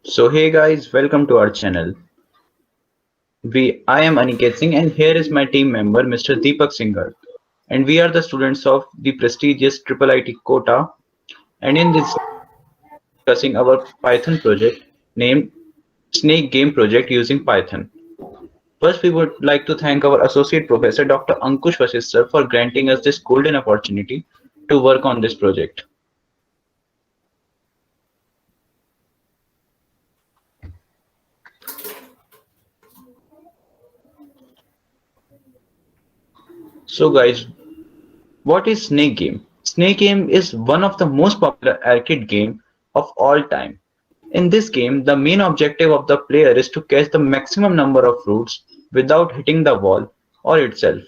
So hey guys, welcome to our channel. I am Aniket Singh and here is my team member Mr. Deepak Singhal. And we are the students of the prestigious IIIT Kota and in this discussing our Python project named Snake Game Project using Python. First we would like to thank our associate professor Dr. Ankush Vasist sir for granting us this golden opportunity to work on this project. So guys, what is Snake Game? Snake Game is one of the most popular arcade game of all time. In this game, the main objective of the player is to catch the maximum number of fruits without hitting the wall or itself.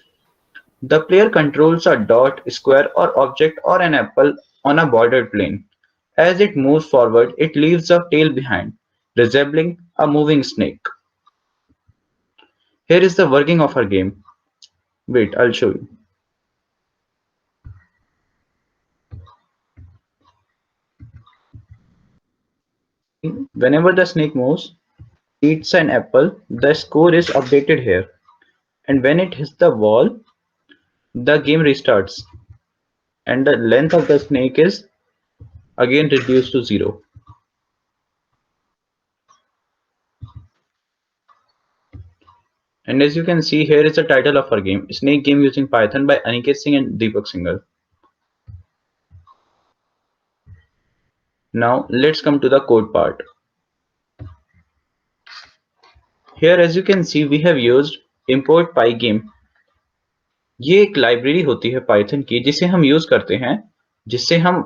The player controls a dot, square or object or an apple on a bordered plane. As it moves forward, it leaves a tail behind, resembling a moving snake. Here is the working of our game. Wait, I'll show you. Whenever the snake moves, eats an apple, the score is updated here. And when it hits the wall, the game restarts and the length of the snake is again reduced to 0. And as you can see, here is the title of our game, Snake Game Using Python by Aniket Singh and Deepak Singhal. Now let's come to the code part. Here as you can see, we have used import pygame. ये एक library होती है Python की जिसे हम use करते हैं जिससे हम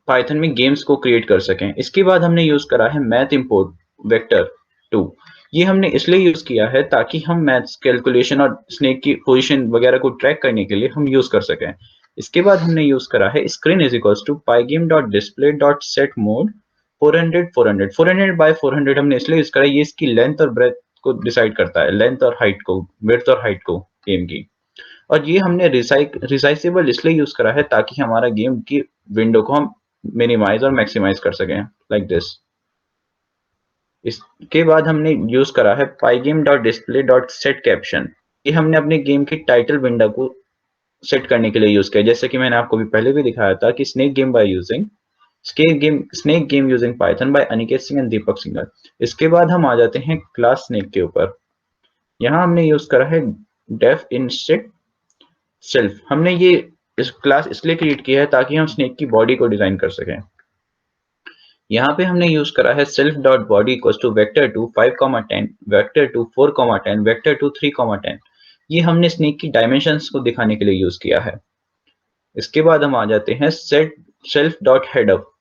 पाइथन में गेम्स को क्रिएट कर सकें। इसके बाद हमने यूज करा है मैथ इंपोर्ट वेक्टर 2। ये हमने इसलिए यूज किया है ताकि हम मैथ्स कैलकुलेशन और स्नेक की पोजीशन वगैरह को ट्रैक करने के लिए हम यूज कर सकें। इसके बाद हमने यूज करा है screen is equals to pygame dot display dot set mode 400 400 400 by 400 हमने इसलिए यूज करा है, ये इसकी लेंथ और ब्रेथ को डिसाइड करता है, लेंथ और हाइट को, विड्थ और हाइट को गेम की। और ये हमने रिसाइजेबल इसलिए यूज करा है ताकि हमारा गेम की विंडो को हम मिनिमाइज और मैक्सिमाइज कर सकें लाइक दिस। इसके बाद हमने यूज करा है pygame dot display dot set caption. ये हमने अपने गेम की टाइटल विंडो को सेट करने के लिए यूज किया, जैसे कि मैंने आपको भी पहले भी दिखाया था कि snake game by using snake game using Python by Aniket Singh and Deepak Singhal. इसके बाद हम आ जाते हैं क्लास स्नेक के ऊपर। यहाँ हमने यूज करा है डेफ इंस्टेड सेल्फ। हमने ये इस क्लास इसलिए क्रिएट किया है ताकि हम स्नेक की बॉडी को डिजाइन कर सकें। यहाँ पे हमने यूज करा है self dot body equals to vector 2 5,10 vector 2 4,10 vector 2 3,10। ये हमने स्नेक की डायमेंशंस को दिखाने के लिए यूज किया है। इसके बाद हम आ जाते हैं set self dot head up.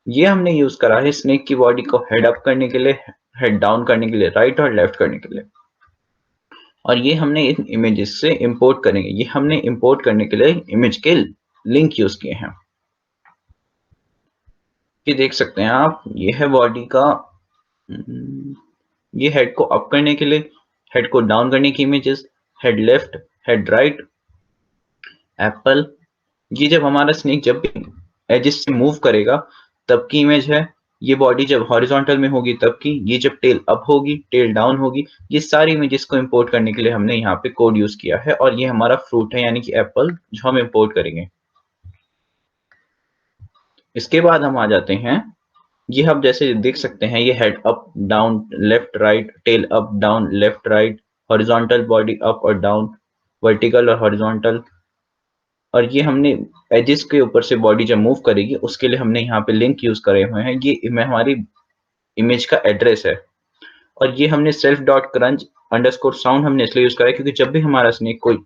ये हमने यूज करा है स्नेक की बॉडी को हेड अप करने के लिए, हेड डाउन करने के लिए, राइट और लेफ्ट करने के लिए। और ये हमने इन इमेजेस से इंपोर्ट करेंगे। ये हमने इंपोर्ट करने के लिए इमेज के लिंक यूज किए हैं। ये देख सकते हैं आप, ये है बॉडी का, ये हेड को अप करने के लिए, हेड को डाउन करने की images, head left, head right, Apple. ये जब हमारा स्नेक जब भी एजेस से मूव करेगा तब की इमेज है। ये बॉडी जब हॉरिजॉन्टल में होगी तब की, ये जब टेल अप होगी, टेल डाउन होगी। ये सारी इमेजेस को इंपोर्ट करने के लिए हमने यहाँ पे कोड यूज किया है और ये हमारा फ्रूट है यानी कि एप्पल जो हम इंपोर्ट करेंगे। इसके बाद हम आ जाते हैं, ये आप जैसे देख सकते हैं, ये head up down left right, tail up down left right, horizontal body up और डाउन, वर्टिकल और हॉरिजॉन्टल। और ये हमने एजेस के ऊपर से बॉडी जब मूव करेगी उसके लिए हमने यहाँ पे लिंक यूज करे हुए हैं। ये हमारी इमेज का एड्रेस है। और ये हमने self dot crunch underscore sound हमने इसलिए यूज करा है क्योंकि जब भी हमारा स्नेक कोई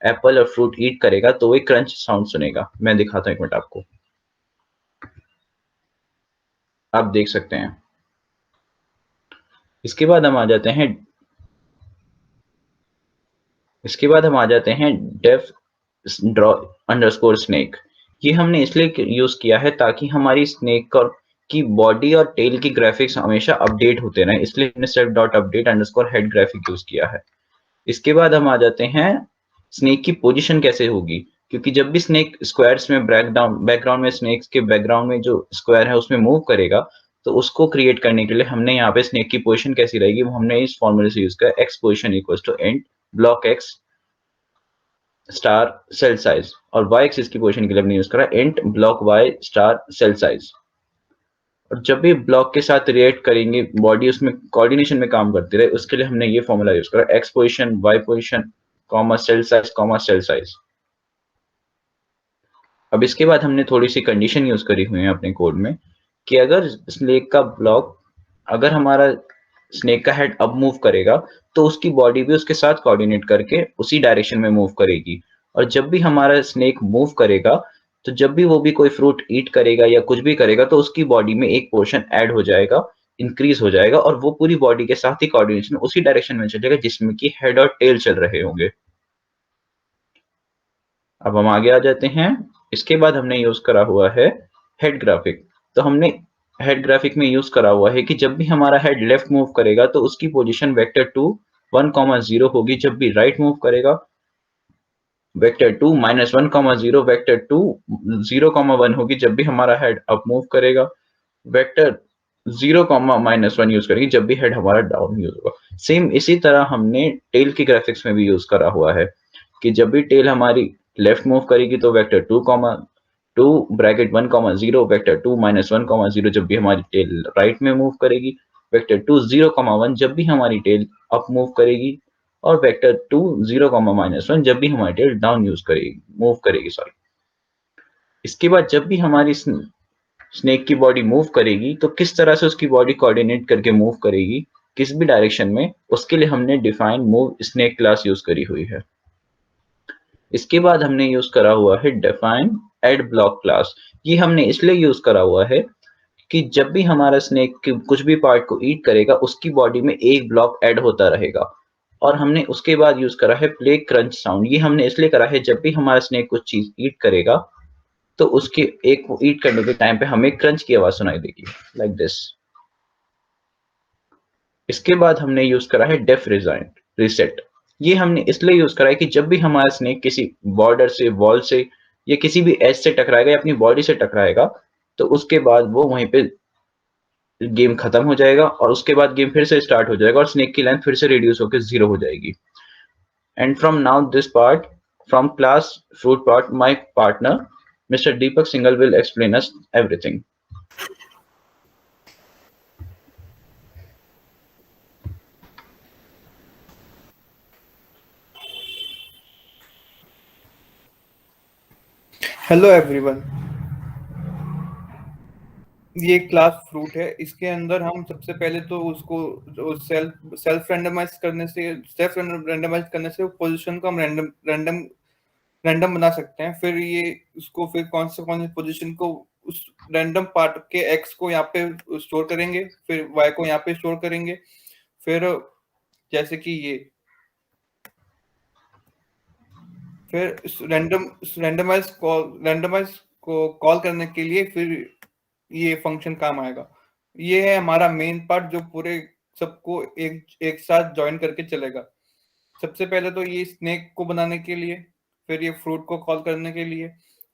एप्पल और फ्रूट ईट करेगा तो वो क्रंच साउंड सुनेगा। मैं दिखाता हूँ एक मिनट आपको, आप देख सकते हैं। इसके बाद हम आ जाते हैं, डेफ ड्रॉ अंडरस्कोर स्नेक। ये हमने इसलिए यूज किया है ताकि हमारी स्नेक की बॉडी और टेल की ग्राफिक्स हमेशा अपडेट होते रहे, इसलिए हमने self dot update underscore head graphic use किया है। इसके बाद हम आ जाते हैं स्नेक की पोजीशन कैसे होगी, क्योंकि जब भी स्नेक स्क्वायर्स में बैकग्राउंड में स्नेक्स के बैकग्राउंड में जो स्क्वायर है उसमें मूव करेगा तो उसको क्रिएट करने के लिए हमने यहाँ पे स्नेक की पोजीशन कैसी रहेगी वो हमने इस फॉर्मूले से यूज किया, X position equals to int block X star cell size, और वाई एक्सिस की पोजीशन के लिए हमने यूज करा int block Y star cell size. और जब भी ब्लॉक के साथ रिएक्ट करेंगे बॉडी उसमें कोऑर्डिनेशन में काम करती रहे, उसके लिए हमने ये फॉर्मूला यूज करा, X position Y position comma cell size comma cell size. अब इसके बाद हमने थोड़ी सी कंडीशन यूज करी हुई है अपने कोड में कि अगर स्नेक का ब्लॉक, अगर हमारा स्नेक का हेड अब मूव करेगा तो उसकी बॉडी भी उसके साथ कोऑर्डिनेट करके उसी डायरेक्शन में मूव करेगी। और जब भी हमारा स्नेक मूव करेगा तो जब भी वो भी कोई फ्रूट ईट करेगा या कुछ भी करेगा तो उसकी बॉडी में एक पोर्शन ऐड हो जाएगा, इंक्रीज हो जाएगा, और वो पूरी बॉडी के साथ ही कोऑर्डिनेशन उसी डायरेक्शन में चलेगा जिसमें कि हेड और टेल चल रहे होंगे। अब हम आगे आ जाते हैं। इसके बाद हमने यूज करा हुआ है हेड ग्राफिक। तो हमने हेड ग्राफिक में यूज करा हुआ है कि जब भी हमारा हेड लेफ्ट मूव करेगा तो उसकी पोजीशन वेक्टर 2 1,0 होगी, जब भी राइट मूव करेगा वेक्टर 2 -1,0, वेक्टर 2 0,1 होगी, जब भी हमारा हेड अप मूव करेगा वेक्टर 0, -1 यूज करेंगे जब भी हेड हमारा डाउन यूज होगा। सेम इसी तरह हमने टेल की ग्राफिक्स में भी यूज करा हुआ है कि जब भी टेल हमारी लेफ्ट मूव करेगी तो वेक्टर 2, ब्रैकेट 1,0, वेक्टर 2 -1,0, जब भी हमारी टेल राइट में मूव करेगी वेक्टर 2 0,1, जब भी हमारी टेल अप मूव करेगी, और वेक्टर 2 0, -1 जब भी हमारी टेल डाउन यूज करेगी मूव करेगी, सॉरी। इसके बाद जब भी हमारी स्नेक की बॉडी मूव करेगी तो किस तरह से उसकी बॉडी कोऑर्डिनेट करके मूव करेगी किस भी डायरेक्शन में, उसके लिए हमने define move snake class use करी हुई है। इसके बाद हमने यूज करा हुआ है डिफाइन एड ब्लॉक क्लास। ये हमने इसलिए यूज करा हुआ है कि जब भी हमारा स्नेक कुछ भी पार्ट को ईट करेगा उसकी बॉडी में एक ब्लॉक ऐड होता रहेगा। और हमने उसके बाद यूज करा है प्ले क्रंच साउंड। ये हमने इसलिए करा है जब भी हमारा स्नेक कुछ चीज ईट करेगा तो उसके एक ईट करने के टाइम पे हमें क्रंच की आवाज सुनाई देगी, लाइक दिस। इसके बाद हमने यूज करा है डेफ रिजाइन रिसेट। ये हमने इसलिए यूज करा है कि जब भी हमारा स्नेक किसी बॉर्डर से, वॉल से या किसी भी एज से टकराएगा या अपनी बॉडी से टकराएगा तो उसके बाद वो वहीं पे गेम खत्म हो जाएगा और उसके बाद गेम फिर से स्टार्ट हो जाएगा और स्नेक की लेंथ फिर से रिड्यूस होकर 0 हो जाएगी। And from now this part from class fruit part my partner mister Deepak single will explain us everything. Hello everyone. ये क्लास फ्रूट है। इसके अंदर हम सबसे पहले तो उसको सेल्फ रेंडमाइज करने से पोजीशन को हम रैंडम बना सकते हैं। फिर ये उसको फिर कौन से पोजीशन को उस रैंडम पार्ट के एक्स को यहाँ पे स्टोर करेंगे, फिर वाई को यहाँ पे स्टोर करेंगे। फिर जैसे कि ये फिर रैंडमाइज को कॉल करने के लिए फिर ये फंक्शन काम आएगा। ये है हमारा मेन पार्ट जो पूरे सबको एक एक साथ ज्वाइन करके चलेगा। सबसे पहले तो ये स्नेक को बनाने के लिए, फिर ये फ्रूट को कॉल करने के लिए,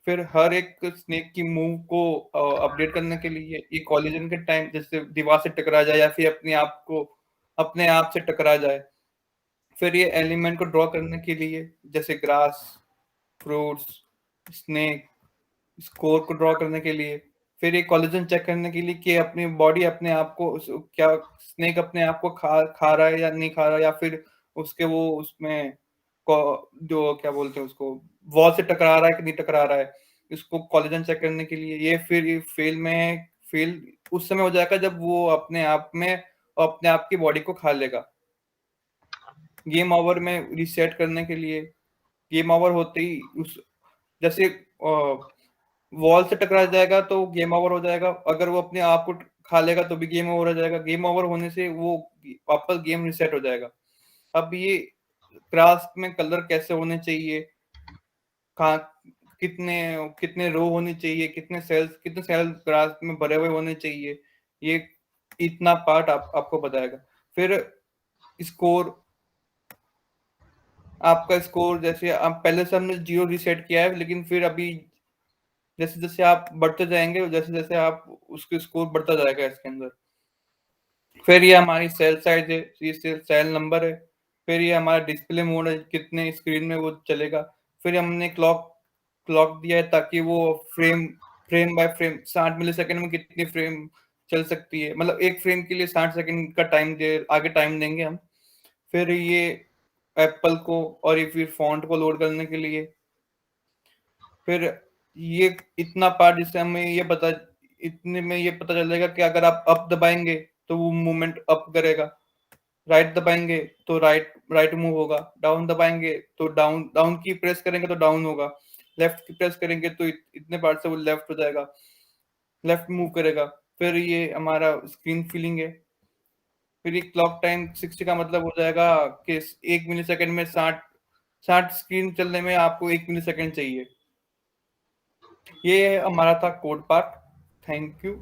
फिर हर एक स्नेक की मूव को अपडेट करने के लिए, ये कॉलिजन के टाइम जैसे दीवार से टकरा जाए या फिर अपने आप से टकरा जाए। फिर ये एलिमेंट को ड्रॉ करने के लिए जैसे ग्रास, फ्रूट्स, स्नेक, स्कोर को ड्रॉ करने के लिए। फिर ये कोलिजन चेक करने के लिए कि अपनी बॉडी अपने आप को क्या स्नेक अपने आप को खा रहा है या नहीं खा रहा है, या फिर उसके वो उसमें जो क्या बोलते हैं उसको वॉल से टकरा रहा है कि नहीं टकरा रहा है। इसको कोलिजन चेक करने के लिए ये फिर ये फेल उस समय हो जाएगा जब वो अपने आप की बॉडी को खा लेगा। गेम ओवर में रीसेट करने के लिए गेम ओवर होते ही उस जैसे वॉल से टकरा जाएगा तो गेम ओवर हो जाएगा, अगर वो अपने आप को खा लेगा तो भी गेम ओवर हो जाएगा। गेम ओवर होने से वो वापस गेम रिसेट हो जाएगा। अब ये ग्रास में कलर कैसे होने चाहिए, कहाँ कितने कितने रो होने चाहिए, कितने सेल्स ग्रास में भरे हुए होने चाहिए, ये इतना पार्ट आपको बताएगा। फिर स्कोर, आपका स्कोर जैसे आप पहले से हमने 0 रीसेट किया है, लेकिन फिर अभी जैसे जैसे आप बढ़ते जाएंगे, जैसे जैसे आप उसके स्कोर बढ़ता जाएगा इसके अंदर। फिर ये हमारी सेल साइज है, ये सेल नंबर है। फिर ये हमारा डिस्प्ले मोड है, कितने स्क्रीन में वो चलेगा। फिर हमने क्लॉक क्लॉक दिया है ताकि वो frame frame by frame 60 millisecond में कितनी फ्रेम चल सकती है, मतलब एक फ्रेम के लिए 60 सेकंड का टाइम दे आगे टाइम देंगे हम। फिर ये एप्पल को और ये फिर फॉन्ट को लोड करने के लिए। फिर ये इतना पार्ट जिससे हमें ये पता इतने में ये पता चलेगा कि अगर आप अप दबाएंगे तो वो मूवमेंट अप करेगा, राइट दबाएंगे तो राइट राइट मूव होगा, डाउन दबाएंगे तो डाउन डाउन की प्रेस करेंगे तो डाउन होगा, लेफ्ट की प्रेस करेंगे तो इतने पार्ट से वो लेफ्ट हो जाएगा, लेफ्ट मूव करेगा। फिर ये हमारा स्क्रीन फीलिंग है। फिर ये क्लॉक टाइम 60 का मतलब हो जाएगा कि 1 मिलीसेकंड में 60 स्क्रीन चलने में आपको 1 मिलीसेकंड चाहिए। ये हमारा था code part. Thank you.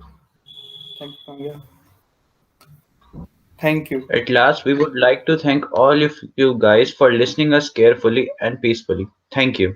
Thank you. At last, we would like to thank all of you guys for listening us carefully and peacefully. Thank you.